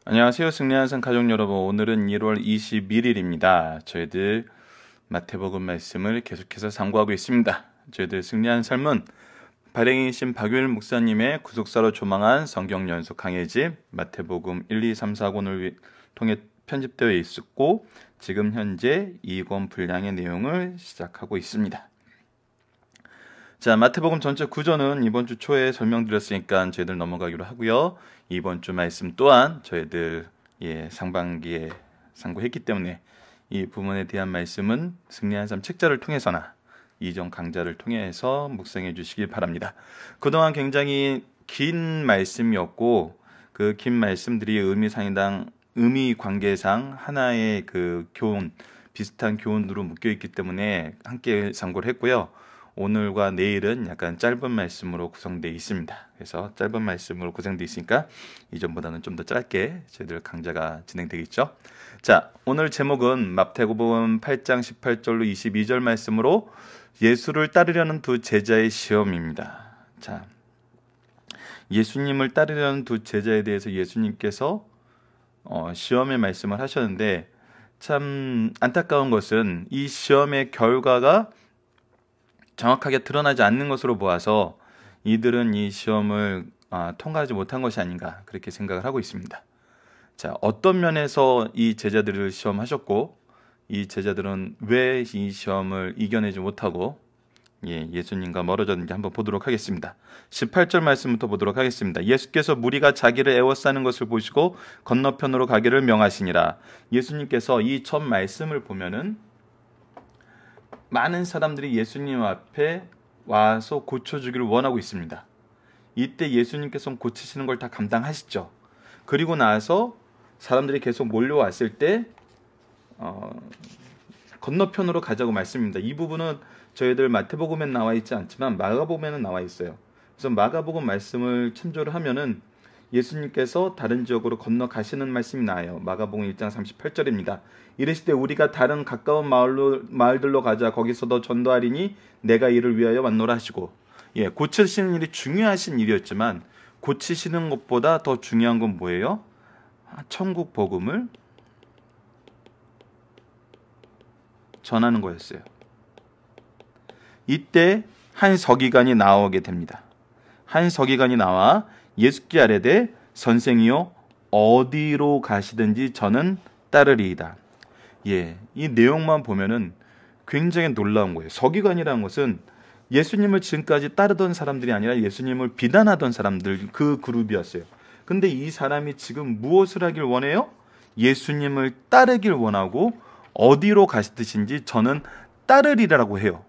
안녕하세요. 승리하는 가족 여러분. 오늘은 1월 21일입니다. 저희들 마태복음 말씀을 계속해서 상고하고 있습니다. 저희들 승리하는 삶은 발행이신 박유일 목사님의 구속사로 조망한 성경 연속 강해집 마태복음 1, 2, 3, 4권을 통해 편집되어 있었고 지금 현재 2권 분량의 내용을 시작하고 있습니다. 자, 마태복음 전체 구조는 이번 주 초에 설명드렸으니까 저희들 넘어가기로 하고요. 이번 주 말씀 또한 저희들 상반기에 상고했기 때문에 이 부분에 대한 말씀은 승리한 삶 책자를 통해서나 이전 강좌를 통해서 묵상해 주시길 바랍니다. 그동안 굉장히 긴 말씀이었고 그 긴 말씀들이 의미 관계상 하나의 그 교훈, 비슷한 교훈으로 묶여 있기 때문에 함께 상고를 했고요. 오늘과 내일은 약간 짧은 말씀으로 구성되어 있습니다. 그래서 짧은 말씀으로 구성되어 있으니까 이전보다는 좀 더 짧게 저희들 강좌가 진행되겠죠. 자, 오늘 제목은 마태복음 8장 18절로 22절 말씀으로 예수를 따르려는 두 제자의 시험입니다. 자, 예수님을 따르려는 두 제자에 대해서 예수님께서 시험의 말씀을 하셨는데 참 안타까운 것은 이 시험의 결과가 정확하게 드러나지 않는 것으로 보아서 이들은 이 시험을 통과하지 못한 것이 아닌가 그렇게 생각을 하고 있습니다. 자, 어떤 면에서 이 제자들을 시험하셨고 이 제자들은 왜 이 시험을 이겨내지 못하고 예수님과 멀어졌는지 한번 보도록 하겠습니다. 18절 말씀부터 보도록 하겠습니다. 예수께서 무리가 자기를 애워싸는 것을 보시고 건너편으로 가기를 명하시니라. 예수님께서 이 첫 말씀을 보면은 많은 사람들이 예수님 앞에 와서 고쳐주기를 원하고 있습니다. 이때 예수님께서는 고치시는 걸 다 감당하시죠. 그리고 나서 사람들이 계속 몰려왔을 때 건너편으로 가자고 말씀입니다. 이 부분은 저희들 마태복음엔 나와 있지 않지만 마가복음에는 나와 있어요. 그래서 마가복음 말씀을 참조를 하면은 예수님께서 다른 지역으로 건너가시는 말씀이 나와요. 마가복음 1장 38절입니다. 이르시되 우리가 다른 가까운 마을들로 가자. 거기서도 전도하리니 내가 이를 위하여 왔노라 하시고, 고치시는 일이 중요하신 일이었지만 고치시는 것보다 더 중요한 건 뭐예요? 천국 복음을 전하는 거였어요. 이때 한 서기관이 나오게 됩니다. 한 서기관이 나와 예수께 아뢰되 선생이요 어디로 가시든지 저는 따르리이다. 이 내용만 보면은 굉장히 놀라운 거예요. 서기관이라는 것은 예수님을 지금까지 따르던 사람들이 아니라 예수님을 비난하던 사람들 그 그룹이었어요. 근데 이 사람이 지금 무엇을 하길 원해요? 예수님을 따르길 원하고 어디로 가시듯인지 저는 따르리라고 해요.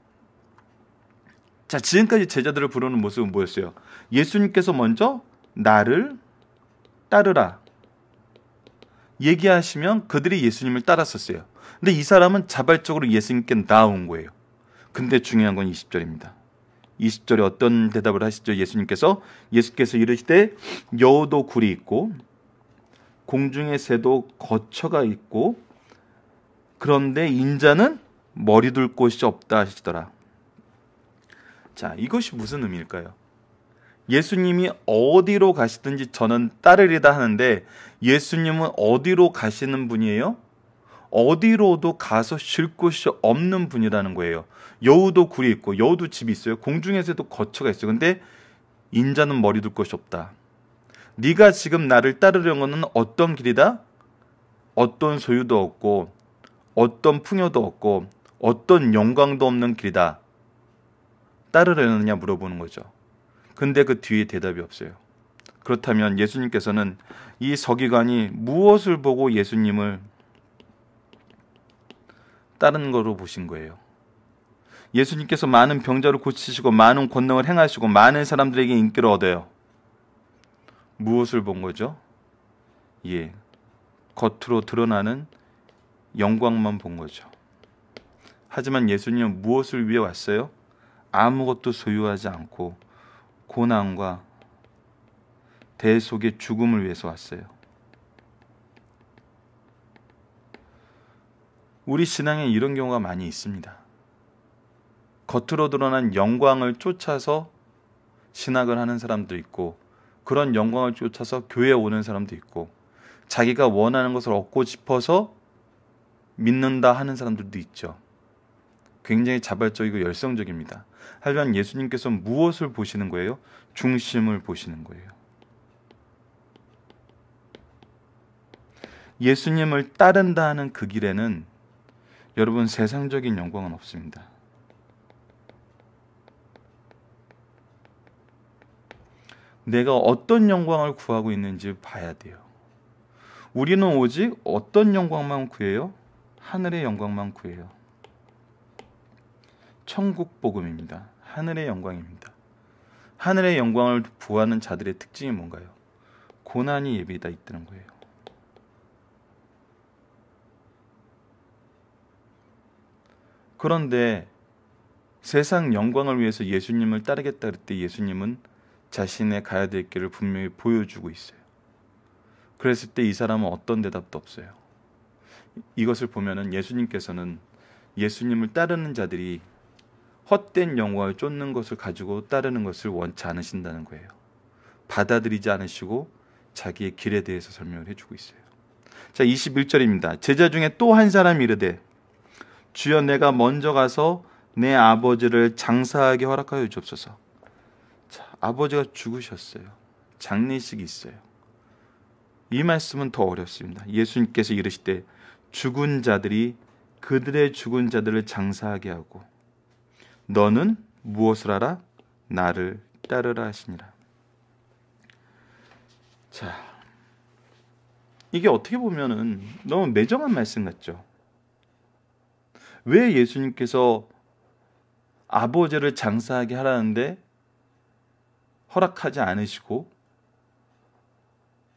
자, 지금까지 제자들을 부르는 모습은 뭐였어요? 예수님께서 먼저 나를 따르라 얘기하시면 그들이 예수님을 따랐었어요. 근데 이 사람은 자발적으로 예수님께 나온 거예요. 근데 중요한 건 20절입니다. 20절에 어떤 대답을 하시죠? 예수께서 이르시되 여우도 굴이 있고 공중의 새도 거처가 있고 그런데 인자는 머리 둘 곳이 없다 하시더라. 자, 이것이 무슨 의미일까요? 예수님이 어디로 가시든지 저는 따르리다 하는데 예수님은 어디로 가시는 분이에요? 어디로도 가서 쉴 곳이 없는 분이라는 거예요. 여우도 굴이 있고 여우도 집이 있어요. 공중에서도 거처가 있어요. 근데 인자는 머리 둘 곳이 없다. 네가 지금 나를 따르려는 어떤 길이다? 어떤 소유도 없고 어떤 풍요도 없고 어떤 영광도 없는 길이다. 따르려느냐 물어보는 거죠. 근데 그 뒤에 대답이 없어요. 그렇다면 예수님께서는 이 서기관이 무엇을 보고 예수님을 따른 거로 보신 거예요? 예수님께서 많은 병자를 고치시고 많은 권능을 행하시고 많은 사람들에게 인기를 얻어요. 무엇을 본 거죠? 겉으로 드러나는 영광만 본 거죠. 하지만 예수님은 무엇을 위해 왔어요? 아무것도 소유하지 않고 고난과 대속의 죽음을 위해서 왔어요. 우리 신앙에 이런 경우가 많이 있습니다. 겉으로 드러난 영광을 쫓아서 신학을 하는 사람도 있고 그런 영광을 쫓아서 교회에 오는 사람도 있고 자기가 원하는 것을 얻고 싶어서 믿는다 하는 사람들도 있죠. 굉장히 자발적이고 열성적입니다. 하지만 예수님께서 무엇을 보시는 거예요? 중심을 보시는 거예요. 예수님을 따른다 하는 그 길에는 여러분 세상적인 영광은 없습니다. 내가 어떤 영광을 구하고 있는지 봐야 돼요. 우리는 오직 어떤 영광만 구해요? 하늘의 영광만 구해요. 천국 복음입니다. 하늘의 영광입니다. 하늘의 영광을 구하는 자들의 특징이 뭔가요? 고난이 예비다 있다는 거예요. 그런데 세상 영광을 위해서 예수님을 따르겠다 그럴 때 예수님은 자신의 가야 될 길을 분명히 보여주고 있어요. 그랬을 때 이 사람은 어떤 대답도 없어요. 이것을 보면은 예수님께서는 예수님을 따르는 자들이 헛된 영광을 쫓는 것을 가지고 따르는 것을 원치 않으신다는 거예요. 받아들이지 않으시고 자기의 길에 대해서 설명을 해주고 있어요. 자, 21절입니다. 제자 중에 또 한 사람이 이르되 주여 내가 먼저 가서 내 아버지를 장사하게 허락하여 주옵소서. 자, 아버지가 죽으셨어요. 장례식이 있어요. 이 말씀은 더 어렵습니다. 예수님께서 이르시되 죽은 자들이 그들의 죽은 자들을 장사하게 하고 너는 무엇을 하라? 나를 따르라 하시니라. 자, 이게 어떻게 보면은 너무 매정한 말씀 같죠? 왜 예수님께서 아버지를 장사하게 하라는데 허락하지 않으시고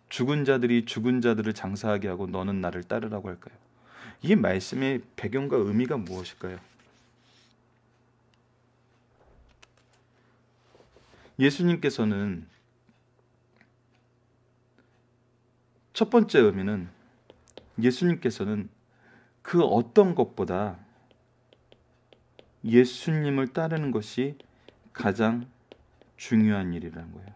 죽은 자들이 죽은 자들을 장사하게 하고 너는 나를 따르라고 할까요? 이 말씀의 배경과 의미가 무엇일까요? 예수님께서는 첫 번째 의미는 예수님께서는 그 어떤 것보다 예수님을 따르는 것이 가장 중요한 일이라는 거예요.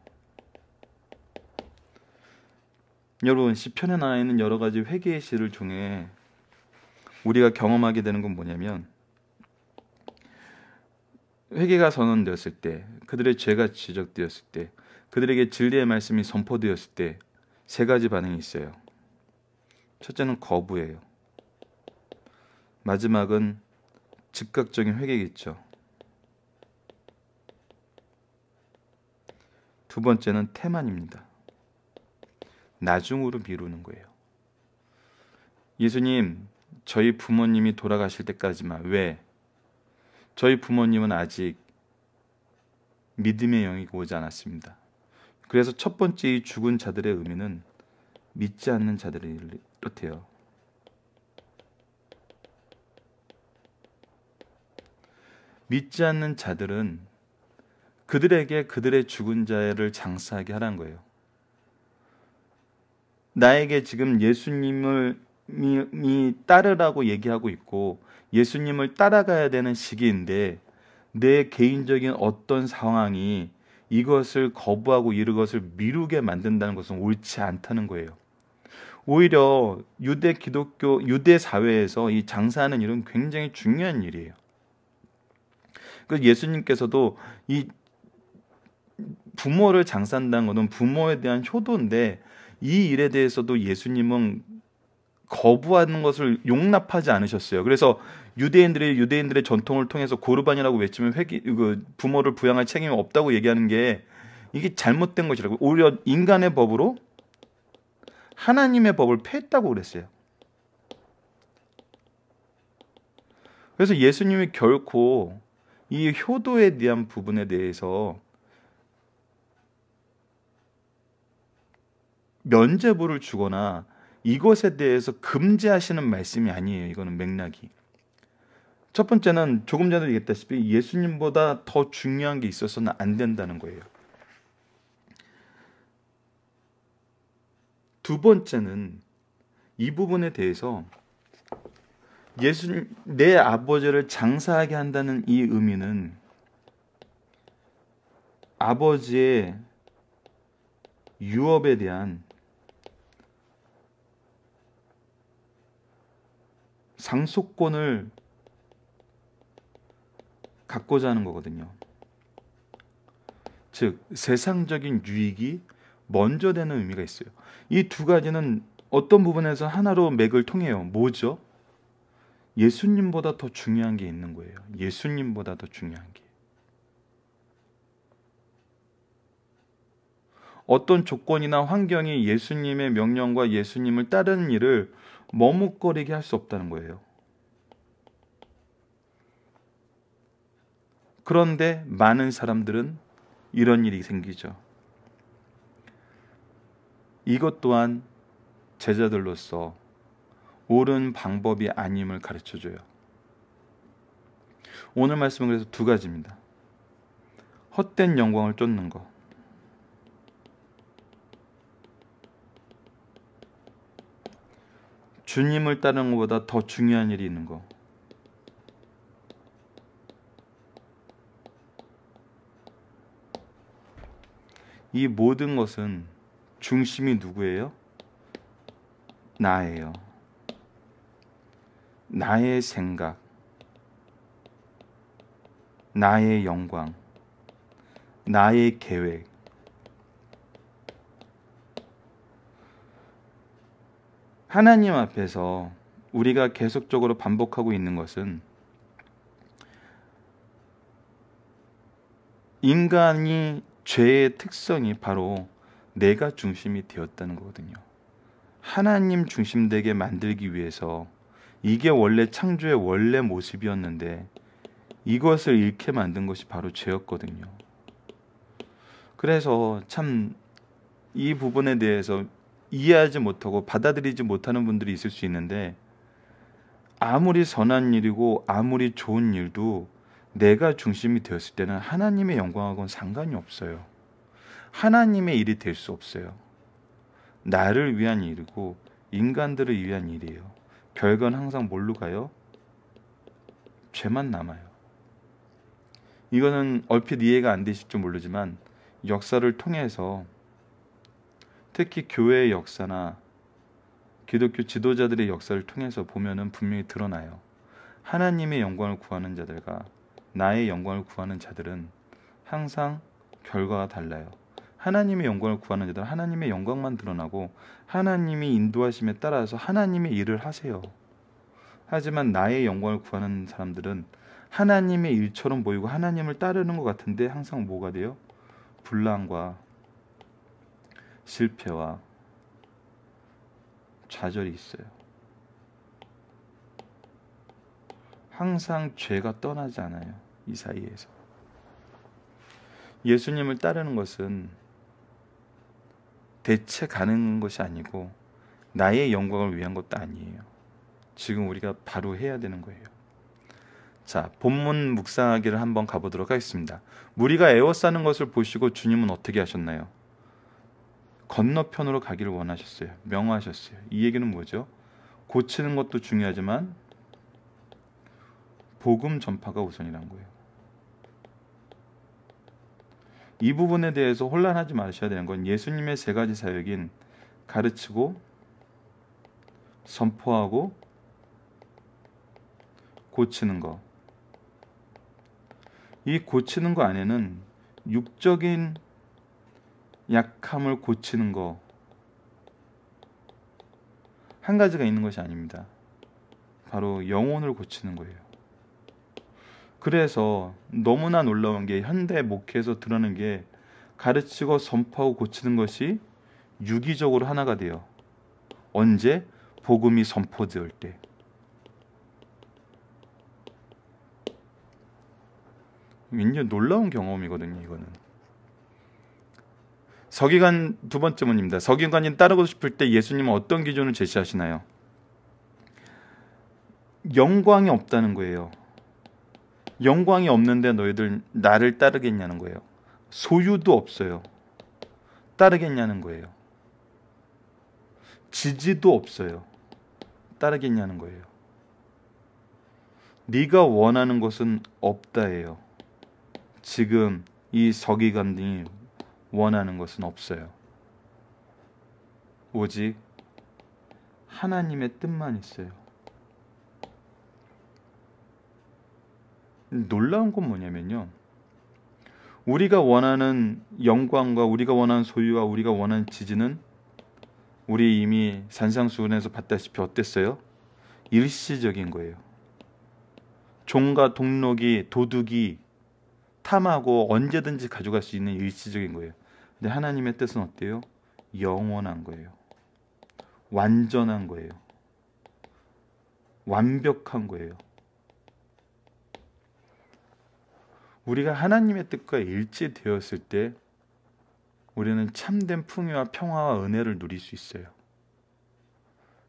여러분, 시편에 나와 있는 여러 가지 회개의 시를 통해 우리가 경험하게 되는 건 뭐냐면 회개가 선언되었을 때, 그들의 죄가 지적되었을 때, 그들에게 진리의 말씀이 선포되었을 때 세 가지 반응이 있어요. 첫째는 거부예요. 마지막은 즉각적인 회개겠죠. 두 번째는 태만입니다. 나중으로 미루는 거예요. 예수님, 저희 부모님이 돌아가실 때까지만. 왜? 저희 부모님은 아직 믿음의 영이 오지 않았습니다. 그래서 첫 번째 이 죽은 자들의 의미는 믿지 않는 자들을 뜻해요. 믿지 않는 자들은 그들에게 그들의 죽은 자를 장사하게 하라는 거예요. 나에게 지금 예수님을 따르라고 얘기하고 있고 예수님을 따라가야 되는 시기인데 내 개인적인 어떤 상황이 이것을 거부하고 이것을 미루게 만든다는 것은 옳지 않다는 거예요. 오히려 유대 기독교, 유대 사회에서 이 장사하는 일은 굉장히 중요한 일이에요. 그래서 예수님께서도 이 부모를 장사한다는 것은 부모에 대한 효도인데 이 일에 대해서도 예수님은 거부하는 것을 용납하지 않으셨어요. 그래서 유대인들의 전통을 통해서 고르반이라고 외치면 부모를 부양할 책임이 없다고 얘기하는 게 이게 잘못된 것이라고. 오히려 인간의 법으로 하나님의 법을 폐했다고 그랬어요. 그래서 예수님이 결코 이 효도에 대한 부분에 대해서 면죄부를 주거나 이것에 대해서 금지하시는 말씀이 아니에요. 이거는 맥락이. 첫 번째는 조금 전에 얘기했다시피 예수님보다 더 중요한 게 있어서는 안 된다는 거예요. 두 번째는 이 부분에 대해서 내 아버지를 장사하게 한다는 이 의미는 아버지의 유업에 대한 상속권을 갖고자 하는 거거든요. 즉 세상적인 유익이 먼저 되는 의미가 있어요. 이 두 가지는 어떤 부분에서 하나로 맥을 통해요. 뭐죠? 예수님보다 더 중요한 게 있는 거예요. 예수님보다 더 중요한 게. 어떤 조건이나 환경이 예수님의 명령과 예수님을 따르는 일을 머뭇거리게 할 수 없다는 거예요. 그런데 많은 사람들은 이런 일이 생기죠. 이것 또한 제자들로서 옳은 방법이 아님을 가르쳐줘요. 오늘 말씀은 그래서 두 가지입니다. 헛된 영광을 쫓는 것, 주님을 따르는 것보다 더 중요한 일이 있는 것. 이 모든 것은 중심이 누구예요? 나예요. 나의 생각, 나의 영광, 나의 계획. 하나님 앞에서 우리가 계속적으로 반복하고 있는 것은 인간이 죄의 특성이 바로 내가 중심이 되었다는 거거든요. 하나님 중심되게 만들기 위해서 이게 원래 창조의 원래 모습이었는데 이것을 잃게 만든 것이 바로 죄였거든요. 그래서 참 이 부분에 대해서 이해하지 못하고 받아들이지 못하는 분들이 있을 수 있는데, 아무리 선한 일이고 아무리 좋은 일도 내가 중심이 되었을 때는 하나님의 영광하고는 상관이 없어요. 하나님의 일이 될 수 없어요. 나를 위한 일이고 인간들을 위한 일이에요. 결과는 항상 뭘로 가요? 죄만 남아요. 이거는 얼핏 이해가 안 되실지 모르지만 역사를 통해서, 특히 교회의 역사나 기독교 지도자들의 역사를 통해서 보면은 분명히 드러나요. 하나님의 영광을 구하는 자들과 나의 영광을 구하는 자들은 항상 결과가 달라요. 하나님의 영광을 구하는 자들은 하나님의 영광만 드러나고 하나님이 인도하심에 따라서 하나님의 일을 하세요. 하지만 나의 영광을 구하는 사람들은 하나님의 일처럼 보이고 하나님을 따르는 것 같은데 항상 뭐가 돼요? 분란과 실패와 좌절이 있어요. 항상 죄가 떠나지 않아요. 이 사이에서. 예수님을 따르는 것은 대체 가는 것이 아니고 나의 영광을 위한 것도 아니에요. 지금 우리가 바로 해야 되는 거예요. 자, 본문 묵상하기를 한번 가보도록 하겠습니다. 무리가 에워싸는 것을 보시고 주님은 어떻게 하셨나요? 건너편으로 가기를 원하셨어요. 명하셨어요. 이 얘기는 뭐죠? 고치는 것도 중요하지만 복음 전파가 우선이란 거예요. 이 부분에 대해서 혼란하지 마셔야 되는 건 예수님의 세 가지 사역인 가르치고, 선포하고, 고치는 거. 이 고치는 거 안에는 육적인 약함을 고치는 거 한 가지가 있는 것이 아닙니다. 바로 영혼을 고치는 거예요. 그래서 너무나 놀라운 게 현대 목회에서 드러나는 게 가르치고 선포하고 고치는 것이 유기적으로 하나가 돼요. 언제? 복음이 선포될 때. 굉장히 놀라운 경험이거든요, 이거는. 서기관 두 번째 문입니다. 서기관이 따르고 싶을 때 예수님은 어떤 기준을 제시하시나요? 영광이 없다는 거예요. 영광이 없는데 너희들 나를 따르겠냐는 거예요. 소유도 없어요. 따르겠냐는 거예요. 지지도 없어요. 따르겠냐는 거예요. 네가 원하는 것은 없다예요. 지금 이 서기관들이 원하는 것은 없어요. 오직 하나님의 뜻만 있어요. 놀라운 건 뭐냐면요. 우리가 원하는 영광과 우리가 원하는 소유와 우리가 원하는 지지는 우리 이미 산상수훈에서 봤다시피 어땠어요? 일시적인 거예요. 종과 동록이 도둑이 탐하고 언제든지 가져갈 수 있는 일시적인 거예요. 근데 하나님의 뜻은 어때요? 영원한 거예요. 완전한 거예요. 완벽한 거예요. 우리가 하나님의 뜻과 일치되었을 때 우리는 참된 풍요와 평화와 은혜를 누릴 수 있어요.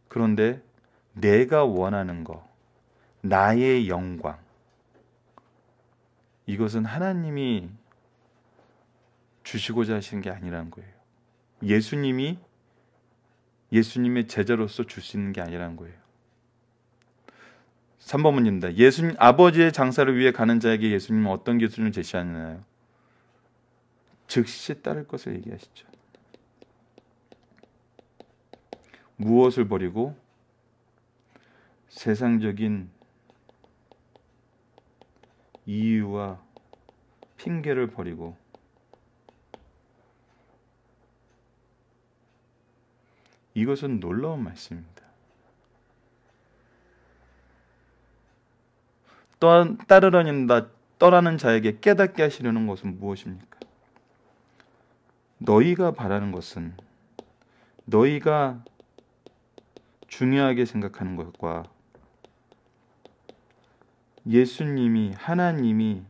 그런데 내가 원하는 거, 나의 영광, 이것은 하나님이 주시고자 하시는 게 아니라는 거예요. 예수님의 제자로서 줄 수 있는 게 아니라는 거예요. 3번 문제입니다. 예수님, 아버지의 장사를 위해 가는 자에게 예수님은 어떤 기준을 제시하나요? 즉시 따를 것을 얘기하시죠. 무엇을 버리고 세상적인 이유와 핑계를 버리고 이것은 놀라운 말씀입니다. 따르려는 떠나는 자에게 깨닫게 하시려는 것은 무엇입니까? 너희가 바라는 것은 너희가 중요하게 생각하는 것과 예수님이 하나님이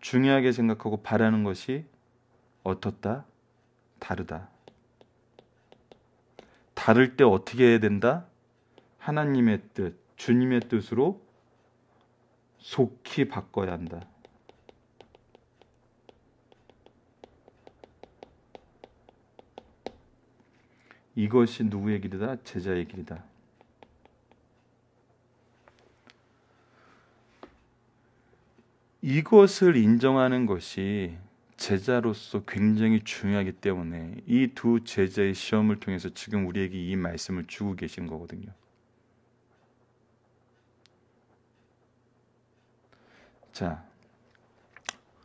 중요하게 생각하고 바라는 것이 어떻다? 다르다. 다를 때 어떻게 해야 된다? 하나님의 뜻, 주님의 뜻으로 속히 바꿔야 한다. 이것이 누구의 길이다? 제자의 길이다. 이것을 인정하는 것이 제자로서 굉장히 중요하기 때문에 이 두 제자의 시험을 통해서 지금 우리에게 이 말씀을 주고 계신 거거든요. 자,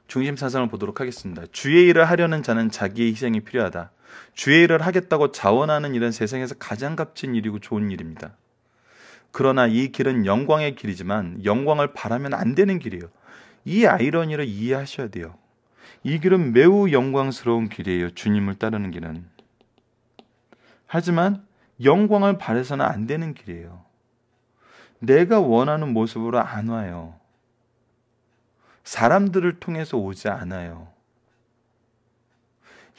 중심 사상을 보도록 하겠습니다. 주의 일을 하려는 자는 자기의 희생이 필요하다. 주의 일을 하겠다고 자원하는 일은 세상에서 가장 값진 일이고 좋은 일입니다. 그러나 이 길은 영광의 길이지만 영광을 바라면 안 되는 길이에요. 이 아이러니를 이해하셔야 돼요. 이 길은 매우 영광스러운 길이에요. 주님을 따르는 길은. 하지만 영광을 바라서는 안 되는 길이에요. 내가 원하는 모습으로 안 와요. 사람들을 통해서 오지 않아요.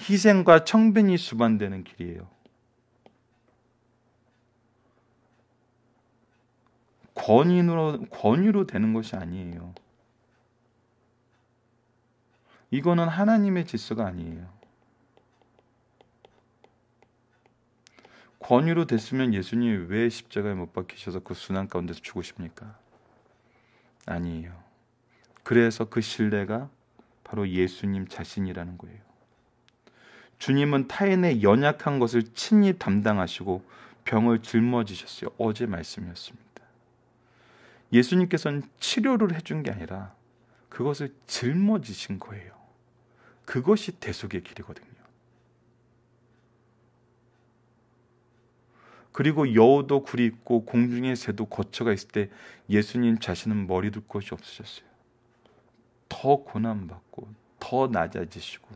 희생과 청변이 수반되는 길이에요. 권위로 되는 것이 아니에요. 이거는 하나님의 질서가 아니에요. 권위로 됐으면 예수님이 왜 십자가에 못 박히셔서 그 순환 가운데서 죽으십니까? 아니에요. 그래서 그 신뢰가 바로 예수님 자신이라는 거예요. 주님은 타인의 연약한 것을 친히 담당하시고 병을 짊어지셨어요. 어제 말씀이었습니다. 예수님께서는 치료를 해준 게 아니라 그것을 짊어지신 거예요. 그것이 대속의 길이거든요. 그리고 여우도 굴이 있고 공중의 새도 거처가 있을 때 예수님 자신은 머리 둘 곳이 없으셨어요. 더 고난받고 더 낮아지시고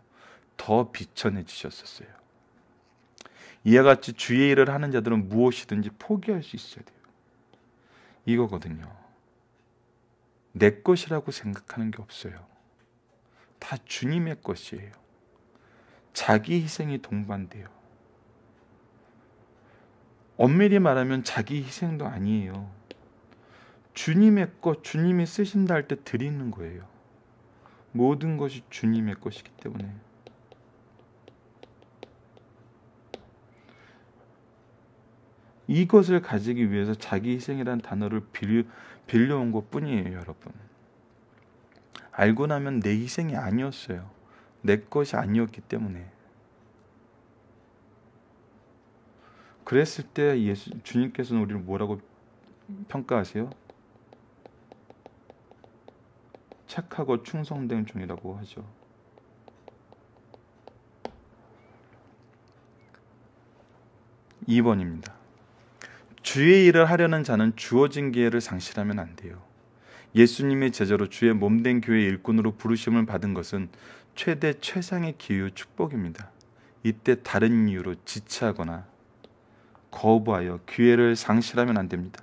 더 비천해지셨었어요. 이와 같이 주의 일을 하는 자들은 무엇이든지 포기할 수 있어야 돼요. 이거거든요. 내 것이라고 생각하는 게 없어요. 다 주님의 것이에요. 자기 희생이 동반돼요. 엄밀히 말하면 자기 희생도 아니에요. 주님의 것, 주님이 쓰신다 할 때 드리는 거예요. 모든 것이 주님의 것이기 때문에. 이것을 가지기 위해서 자기 희생이라는 단어를 빌려온 것 뿐이에요, 여러분. 알고 나면 내 희생이 아니었어요. 내 것이 아니었기 때문에. 그랬을 때 주님께서는 우리를 뭐라고 평가하세요? 착하고 충성된 종이라고 하죠. 2번입니다. 주의 일을 하려는 자는 주어진 기회를 상실하면 안 돼요. 예수님의 제자로 주의 몸된 교회 일꾼으로 부르심을 받은 것은 최대 최상의 기회요 축복입니다. 이때 다른 이유로 지체하거나 거부하여 기회를 상실하면 안 됩니다.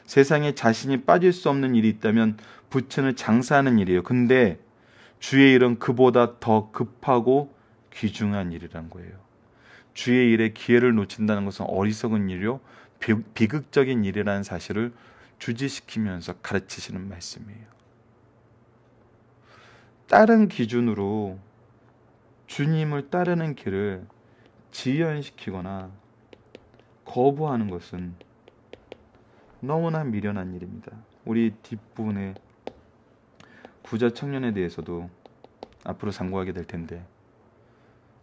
세상에 자신이 빠질 수 없는 일이 있다면 부천을 장사하는 일이에요. 근데 주의 일은 그보다 더 급하고 귀중한 일이란 거예요. 주의 일에 기회를 놓친다는 것은 어리석은 일이요 비극적인 일이라는 사실을 주지시키면서 가르치시는 말씀이에요. 다른 기준으로 주님을 따르는 길을 지연시키거나 거부하는 것은 너무나 미련한 일입니다. 우리 뒷부분에 부자 청년에 대해서도 앞으로 상고하게 될 텐데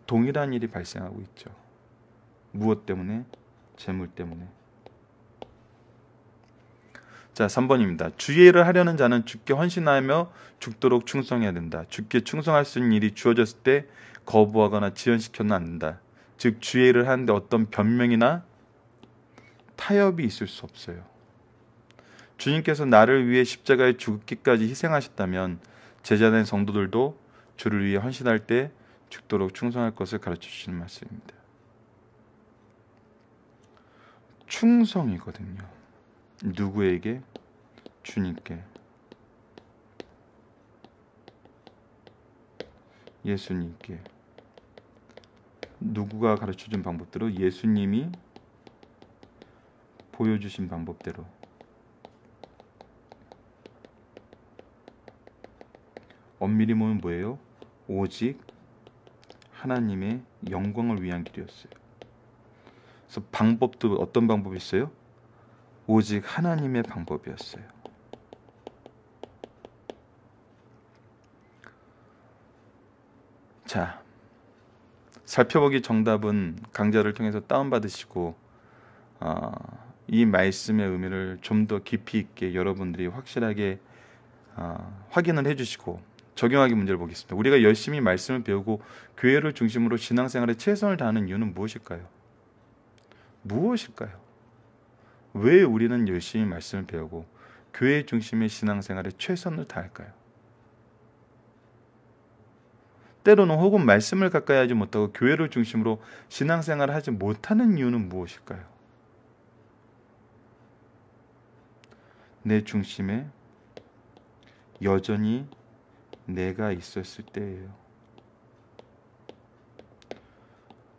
동일한 일이 발생하고 있죠. 무엇 때문에? 재물 때문에. 자, 3번입니다. 주의 일을 하려는 자는 주께 헌신하며 죽도록 충성해야 된다. 주께 충성할 수 있는 일이 주어졌을 때 거부하거나 지연시켜는 안 된다. 즉 주의 일을 하는데 어떤 변명이나 타협이 있을 수 없어요. 주님께서 나를 위해 십자가에 죽기까지 희생하셨다면 제자된 성도들도 주를 위해 헌신할 때 죽도록 충성할 것을 가르쳐 주시는 말씀입니다. 충성이거든요. 누구에게? 주님께. 예수님께. 누구가 가르쳐준 방법대로? 예수님이 보여주신 방법대로. 엄밀히 보면 뭐예요? 오직 하나님의 영광을 위한 길이었어요. 그래서 방법도 어떤 방법이 있어요? 오직 하나님의 방법이었어요. 자, 살펴보기 정답은 강좌를 통해서 다운받으시고 이 말씀의 의미를 좀 더 깊이 있게 여러분들이 확실하게 확인을 해주시고 적용하기 문제를 보겠습니다. 우리가 열심히 말씀을 배우고 교회를 중심으로 신앙생활에 최선을 다하는 이유는 무엇일까요? 무엇일까요? 왜 우리는 열심히 말씀을 배우고 교회 중심의 신앙생활에 최선을 다할까요? 때로는 혹은 말씀을 가까이 하지 못하고 교회를 중심으로 신앙생활을 하지 못하는 이유는 무엇일까요? 내 중심에 여전히 내가 있었을 때예요.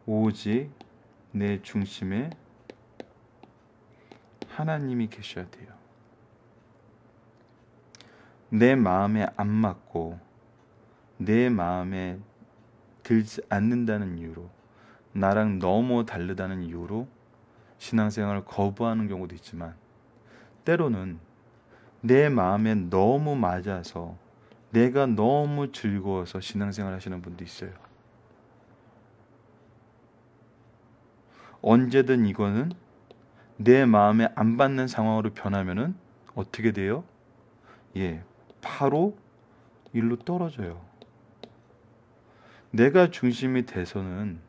오직 내 중심에 하나님이 계셔야 돼요. 내 마음에 안 맞고 내 마음에 들지 않는다는 이유로, 나랑 너무 다르다는 이유로 신앙생활을 거부하는 경우도 있지만, 때로는 내 마음에 너무 맞아서 내가 너무 즐거워서 신앙생활 하시는 분도 있어요. 언제든 이거는 내 마음에 안 받는 상황으로 변하면은 어떻게 돼요? 바로 일로 떨어져요. 내가 중심이 돼서는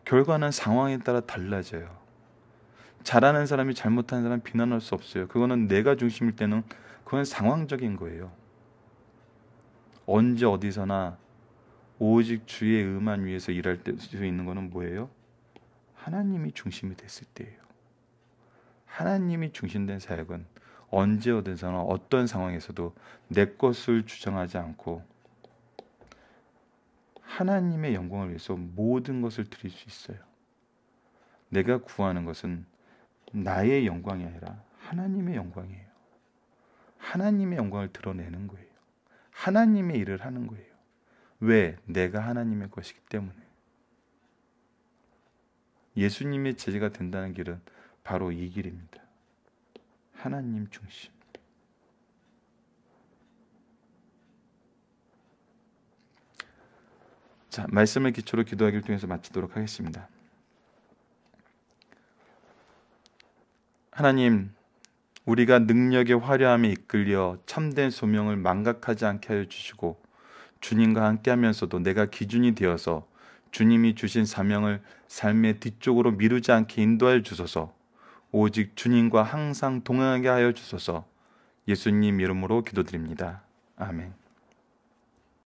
결과는 상황에 따라 달라져요. 잘하는 사람이 잘못하는 사람 비난할 수 없어요. 그거는 내가 중심일 때는 그건 상황적인 거예요. 언제 어디서나 오직 주의 의만 위해서 일할 수 있는 거는 뭐예요? 하나님이 중심이 됐을 때예요. 하나님이 중심된 사역은 언제 어디서나 어떤 상황에서도 내 것을 주장하지 않고 하나님의 영광을 위해서 모든 것을 드릴 수 있어요. 내가 구하는 것은 나의 영광이 아니라 하나님의 영광이에요. 하나님의 영광을 드러내는 거예요. 하나님의 일을 하는 거예요. 왜? 내가 하나님의 것이기 때문에. 예수님의 제자가 된다는 길은 바로 이 길입니다. 하나님 중심. 자, 말씀을 기초로 기도하기를 통해서 마치도록 하겠습니다. 하나님, 우리가 능력의 화려함에 이끌려 참된 소명을 망각하지 않게 하여 주시고, 주님과 함께하면서도 내가 기준이 되어서 주님이 주신 사명을 삶의 뒤쪽으로 미루지 않게 인도하여 주소서. 오직 주님과 항상 동행하게 하여 주소서. 예수님 이름으로 기도드립니다. 아멘.